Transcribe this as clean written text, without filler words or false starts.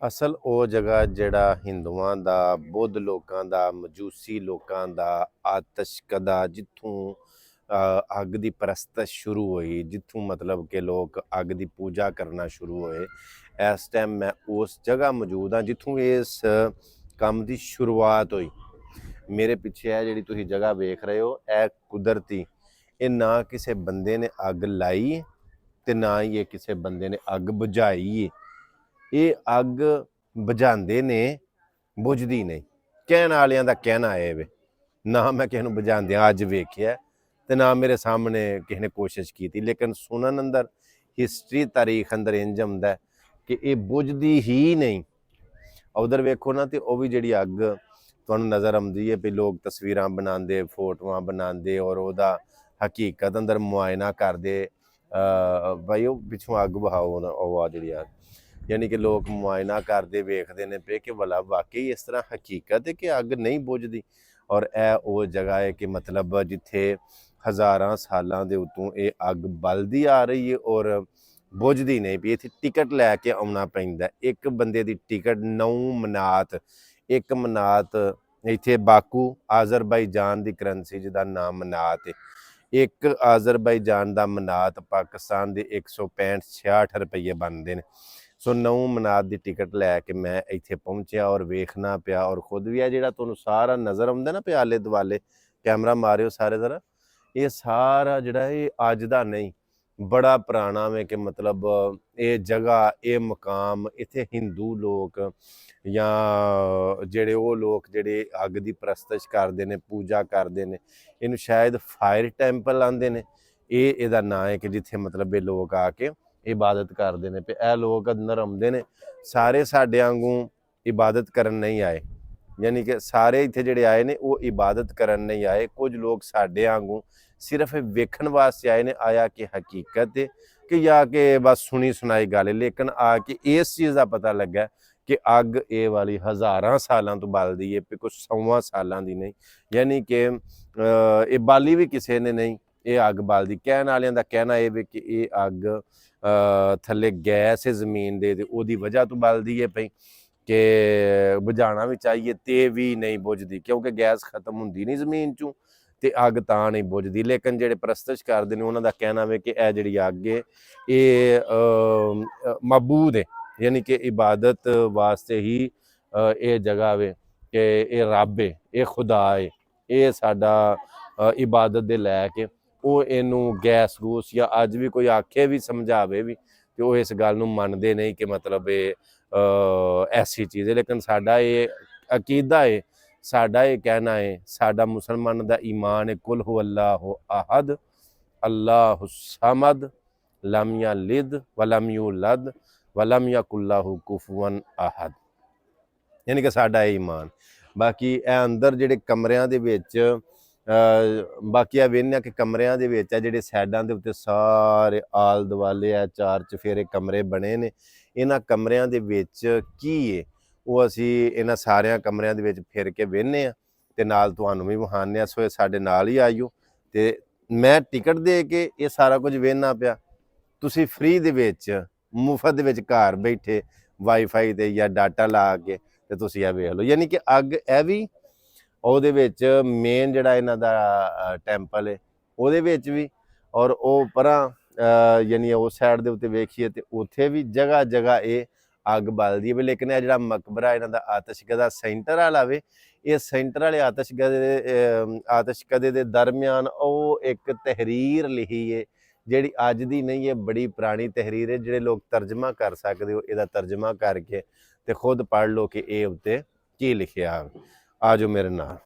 ਅਸਲ ਉਹ ਜਗ੍ਹਾ ਜਿਹੜਾ ਹਿੰਦੂਆਂ ਦਾ, ਬੁੱਧ ਲੋਕਾਂ ਦਾ, ਮਜੂਸੀ ਲੋਕਾਂ ਦਾ ਆਤਸ਼ਕਦਾ, ਜਿੱਥੋਂ ਅੱਗ ਦੀ ਪ੍ਰਸਤਸ਼ ਸ਼ੁਰੂ ਹੋਈ, ਜਿੱਥੋਂ ਮਤਲਬ ਕਿ ਲੋਕ ਅੱਗ ਦੀ ਪੂਜਾ ਕਰਨਾ ਸ਼ੁਰੂ ਹੋਏ। ਇਸ ਟਾਈਮ ਮੈਂ ਉਸ ਜਗ੍ਹਾ ਮੌਜੂਦ ਹਾਂ ਜਿੱਥੋਂ ਇਸ ਕੰਮ ਦੀ ਸ਼ੁਰੂਆਤ ਹੋਈ। ਮੇਰੇ ਪਿੱਛੇ ਇਹ ਜਿਹੜੀ ਤੁਸੀਂ ਜਗ੍ਹਾ ਵੇਖ ਰਹੇ ਹੋ, ਇਹ ਕੁਦਰਤੀ, ਇਹ ਨਾ ਕਿਸੇ ਬੰਦੇ ਨੇ ਅੱਗ ਲਾਈ ਤੇ ਨਾ ਹੀ ਇਹ ਕਿਸੇ ਬੰਦੇ ਨੇ ਅੱਗ ਬੁਝਾਈ। ਇਹ ਅੱਗ ਬੁਝਾਉਂਦੇ ਨੇ, ਬੁਝਦੀ ਨਹੀਂ। ਕਹਿਣ ਵਾਲਿਆਂ ਦਾ ਕਹਿਣਾ ਹੈ ਵੇ, ਨਾ ਮੈਂ ਕਿਸੇ ਨੂੰ ਬੁਝਾਉਂਦਿਆਂ ਅੱਜ ਵੇਖਿਆ ਤੇ ਨਾ ਮੇਰੇ ਸਾਹਮਣੇ ਕਿਸੇ ਨੇ ਕੋਸ਼ਿਸ਼ ਕੀਤੀ, ਲੇਕਿਨ ਸੁਣਨ ਅੰਦਰ, ਹਿਸਟਰੀ ਤਾਰੀਖ ਅੰਦਰ ਇੰਜ ਹੁੰਦਾ ਕਿ ਇਹ ਬੁਝਦੀ ਹੀ ਨਹੀਂ। ਉਧਰ ਵੇਖੋ ਨਾ, ਤੇ ਉਹ ਵੀ ਜਿਹੜੀ ਅੱਗ ਤੁਹਾਨੂੰ ਨਜ਼ਰ ਆਉਂਦੀ ਹੈ ਵੀ ਲੋਕ ਤਸਵੀਰਾਂ ਬਣਾਉਂਦੇ, ਫੋਟੋਆਂ ਬਣਾਉਂਦੇ ਔਰ ਉਹਦਾ ਹਕੀਕਤ ਅੰਦਰ ਮੁਆਇਨਾ ਕਰਦੇ। ਭਾਈ ਉਹ ਪਿੱਛੋਂ ਅੱਗ ਵਹਾਓ ਨਾ, ਉਹ ਆ ਜਿਹੜੀ ਅੱਗ, ਯਾਨੀ ਕਿ ਲੋਕ ਮੁਆਇਨਾ ਕਰਦੇ, ਵੇਖਦੇ ਨੇ ਪਏ ਕਿ ਭਲਾ ਵਾਕਈ ਇਸ ਤਰ੍ਹਾਂ ਹਕੀਕਤ ਹੈ ਕਿ ਅੱਗ ਨਹੀਂ ਬੁਝਦੀ। ਔਰ ਇਹ ਉਹ ਜਗ੍ਹਾ ਹੈ ਕਿ ਮਤਲਬ ਜਿੱਥੇ ਹਜ਼ਾਰਾਂ ਸਾਲਾਂ ਦੇ ਉੱਤੋਂ ਇਹ ਅੱਗ ਬਲਦੀ ਆ ਰਹੀ ਹੈ ਔਰ ਬੁਝਦੀ ਨਹੀਂ ਪਈ। ਇੱਥੇ ਟਿਕਟ ਲੈ ਕੇ ਆਉਣਾ ਪੈਂਦਾ, ਇੱਕ ਬੰਦੇ ਦੀ ਟਿਕਟ 9 ਮਨਾਤ। ਇੱਕ ਮਨਾਤ ਇੱਥੇ ਬਾਕੂ ਆਜ਼ਰਬਾਈਜਾਨ ਦੀ ਕਰੰਸੀ ਜਿਹਦਾ ਨਾਮ ਮਨਾਤ ਹੈ। ਇੱਕ ਆਜ਼ਰਬਾਈਜਾਨ ਦਾ ਮਨਾਤ ਪਾਕਿਸਤਾਨ ਦੇ 165-66 ਰੁਪਏ ਬਣਦੇ ਨੇ। ਸੋ 9 ਮਨਾਤ ਦੀ ਟਿਕਟ ਲੈ ਕੇ ਮੈਂ ਇੱਥੇ ਪਹੁੰਚਿਆ ਔਰ ਵੇਖਣਾ ਪਿਆ ਔਰ ਖੁਦ ਵੀ ਆ ਜਿਹੜਾ ਤੁਹਾਨੂੰ ਸਾਰਾ ਨਜ਼ਰ ਆਉਂਦਾ ਨਾ ਪਿਆ ਆਲੇ ਦੁਆਲੇ, ਕੈਮਰਾ ਮਾਰਿਓ ਸਾਰੇ ਜ਼ਰਾ, ਇਹ ਸਾਰਾ ਜਿਹੜਾ ਇਹ ਅੱਜ ਦਾ ਨਹੀਂ, ਬੜਾ ਪੁਰਾਣਾ ਵੇ ਕਿ ਮਤਲਬ ਇਹ ਜਗ੍ਹਾ, ਇਹ ਮਕਾਮ, ਇੱਥੇ ਹਿੰਦੂ ਲੋਕ ਜਾਂ ਜਿਹੜੇ ਉਹ ਲੋਕ ਜਿਹੜੇ ਅੱਗ ਦੀ ਪ੍ਰਸਤਸ਼ ਕਰਦੇ ਨੇ, ਪੂਜਾ ਕਰਦੇ ਨੇ, ਇਹਨੂੰ ਸ਼ਾਇਦ ਫਾਇਰ ਟੈਂਪਲ ਆਉਂਦੇ ਨੇ। ਇਹਦਾ ਨਾਂ ਹੈ ਕਿ ਜਿੱਥੇ ਮਤਲਬ ਇਹ ਲੋਕ ਆ ਕੇ ਇਬਾਦਤ ਕਰਦੇ ਨੇ। ਤੇ ਇਹ ਲੋਕ ਅੰਦਰ ਆਉਂਦੇ ਨੇ, ਸਾਰੇ ਸਾਡੇ ਵਾਂਗੂ ਇਬਾਦਤ ਕਰਨ ਨਹੀਂ ਆਏ, ਯਾਨੀ ਕਿ ਸਾਰੇ ਇੱਥੇ ਜਿਹੜੇ ਆਏ ਨੇ ਉਹ ਇਬਾਦਤ ਕਰਨ ਨਹੀਂ ਆਏ। ਕੁਝ ਲੋਕ ਸਾਡੇ ਵਾਂਗੂ ਸਿਰਫ ਵੇਖਣ ਵਾਸਤੇ ਆਏ ਨੇ, ਆਇਆ ਕਿ ਹਕੀਕਤ ਹੈ ਕਿ ਜਾਂ ਕਿ ਬਸ ਸੁਣੀ ਸੁਣਾਈ ਗੱਲ ਹੈ। ਲੇਕਿਨ ਆ ਕੇ ਇਸ ਚੀਜ਼ ਦਾ ਪਤਾ ਲੱਗਾ ਕਿ ਅੱਗ ਇਹ ਵਾਲੀ ਹਜ਼ਾਰਾਂ ਸਾਲਾਂ ਤੋਂ ਬਲਦੀ ਹੈ, ਕੁਛ 100 ਸਾਲਾਂ ਦੀ ਨਹੀਂ, ਯਾਨੀ ਕਿ ਇਹ ਬਾਲੀ ਵੀ ਕਿਸੇ ਨੇ ਨਹੀਂ, ਇਹ ਅੱਗ ਬਲਦੀ। ਕਹਿਣ ਵਾਲਿਆਂ ਦਾ ਕਹਿਣਾ ਇਹ ਵੀ ਕਿ ਇਹ ਅੱਗ ਥੱਲੇ ਗੈਸ ਹੈ ਜ਼ਮੀਨ ਦੇ, ਉਹਦੀ ਵਜ੍ਹਾ ਤੋਂ ਬਲਦੀ ਹੈ ਪਈ, ਕਿ ਬੁਝਾਉਣਾ ਵੀ ਚਾਹੀਏ ਤੇ ਵੀ ਨਹੀਂ ਬੁਝਦੀ, ਕਿਉਂਕਿ ਗੈਸ ਖਤਮ ਹੁੰਦੀ ਨਹੀਂ ਜ਼ਮੀਨ 'ਚੋਂ ਤੇ ਅੱਗ ਤਾਂ ਨਹੀਂ ਬੁਝਦੀ। ਲੇਕਿਨ ਜਿਹੜੇ ਪ੍ਰਸਤਸ਼ ਕਰਦੇ ਨੇ ਉਹਨਾਂ ਦਾ ਕਹਿਣਾ ਵੇ ਕਿ ਇਹ ਜਿਹੜੀ ਅੱਗ ਹੈ ਇਹ ਮਬੂਦ ਹੈ, ਯਾਨੀ ਕਿ ਇਬਾਦਤ ਵਾਸਤੇ ਹੀ ਇਹ ਜਗ੍ਹਾ ਵੇ, ਕਿ ਇਹ ਰੱਬ ਹੈ, ਇਹ ਖੁਦਾ ਹੈ, ਇਹ ਸਾਡਾ ਇਬਾਦਤ ਦੇ ਲੈ ਕੇ ਉਹ ਇਹਨੂੰ ਗੈਸ ਗੂਸ ਜਾਂ ਅੱਜ ਵੀ ਕੋਈ ਆਖੇ ਵੀ ਸਮਝਾਵੇ ਵੀ ਤੇ ਉਹ ਇਸ ਗੱਲ ਨੂੰ ਮੰਨਦੇ ਨਹੀਂ ਕਿ ਮਤਲਬ ਇਹ ਐਸੀ ਚੀਜ਼ ਹੈ। ਲੇਕਿਨ ਸਾਡਾ ਇਹ ਅਕੀਦਾ ਹੈ, ਸਾਡਾ ਇਹ ਕਹਿਣਾ ਹੈ, ਸਾਡਾ ਮੁਸਲਮਾਨ ਦਾ ਈਮਾਨ ਹੈ, ਕੁਲ ਹੂ ਅੱਲਾਹੁ ਅਹਦ ਅੱਲਾਹੁ ਸਮਦ ਲਮ ਯਲਿਦ ਵਲਮ ਯੂਲਦ ਵਲਮ ਯਕੁਲ ਲਹੂ ਕੁਫੂਵਨ ਅਹਦ, ਯਾਨੀ ਕਿ ਸਾਡਾ ਇਹ ਈਮਾਨ। ਬਾਕੀ ਇਹ ਅੰਦਰ ਜਿਹੜੇ ਕਮਰਿਆਂ ਦੇ ਵਿੱਚ ਬਾਕੀ ਆ ਵੇਖਦੇ ਕਿ ਕਮਰਿਆਂ ਦੇ ਵਿੱਚ ਆ ਜਿਹੜੇ ਸਾਈਡਾਂ ਦੇ ਉੱਤੇ ਸਾਰੇ ਆਲ ਦੁਆਲੇ ਆ 4 ਚਫੇਰੇ ਕਮਰੇ ਬਣੇ ਨੇ। ਇਹਨਾਂ ਕਮਰਿਆਂ ਦੇ ਵਿੱਚ ਕੀ ਹੈ ਉਹ ਅਸੀਂ ਇਹਨਾਂ ਸਾਰਿਆਂ ਕਮਰਿਆਂ ਦੇ ਵਿੱਚ ਫਿਰ ਕੇ ਵੇਖਦੇ ਹਾਂ ਤੇ ਨਾਲ ਤੁਹਾਨੂੰ ਵੀ ਵਿਖਾਉਂਦੇ ਹਾਂ। ਸੋ ਸਾਡੇ ਨਾਲ ਹੀ ਆਇਓ ਤੇ ਮੈਂ ਟਿਕਟ ਦੇ ਕੇ ਇਹ ਸਾਰਾ ਕੁਝ ਵੇਖਣਾ ਪਿਆ, ਤੁਸੀਂ ਫ੍ਰੀ ਦੇ ਵਿੱਚ ਮੁਫਤ ਦੇ ਵਿੱਚ ਘਰ ਬੈਠੇ ਵਾਈਫਾਈ ਤੇ ਜਾਂ ਡਾਟਾ ਲਾ ਕੇ ਤੇ ਤੁਸੀਂ ਇਹ ਵੇਖ ਲਓ। ਯਾਨੀ ਕਿ ਅੱਗ ਇਹ ਵੀ ਉਹਦੇ ਵਿੱਚ ਮੇਨ ਜਿਹੜਾ ਇਹਨਾਂ ਦਾ ਟੈਂਪਲ ਹੈ ਉਹਦੇ ਵਿੱਚ ਵੀ, ਔਰ ਉਹ ਪਰਾਂ ਯਾਨੀ ਉਸ ਸਾਈਡ ਦੇ ਉੱਤੇ ਵੇਖੀਏ ਤੇ ਉੱਥੇ ਵੀ ਜਗ੍ਹਾ ਜਗ੍ਹਾ ਇਹ ਅੱਗ ਬਲਦੀ ਹੈ। ਲੇਕਿਨ ਇਹ ਜਿਹੜਾ ਮਕਬਰਾ ਇਹਨਾਂ ਦਾ ਆਤਸ਼ਕਦਾ ਸੈਂਟਰ ਵਾਲਾ ਵੇ, ਇਹ ਸੈਂਟਰ ਵਾਲੇ ਆਤਸ਼ਕਦੇ ਦੇ ਦਰਮਿਆਨ ਉਹ ਇੱਕ ਤਹਿਰੀਰ ਲਿਖੀ ਹੈ ਜਿਹੜੀ ਅੱਜ ਦੀ ਨਹੀਂ ਹੈ, ਬੜੀ ਪੁਰਾਣੀ ਤਹਿਰੀਰ ਹੈ। ਜਿਹੜੇ ਲੋਕ ਤਰਜਮਾ ਕਰ ਸਕਦੇ ਹੋ ਇਹਦਾ ਤਰਜਮਾ ਕਰਕੇ ਤੇ ਖੁਦ ਪੜ੍ਹ ਲਓ ਕਿ ਇਹ ਉੱਤੇ ਕੀ ਲਿਖਿਆ। ਆ ਜਾਓ ਮੇਰੇ ਨਾਲ।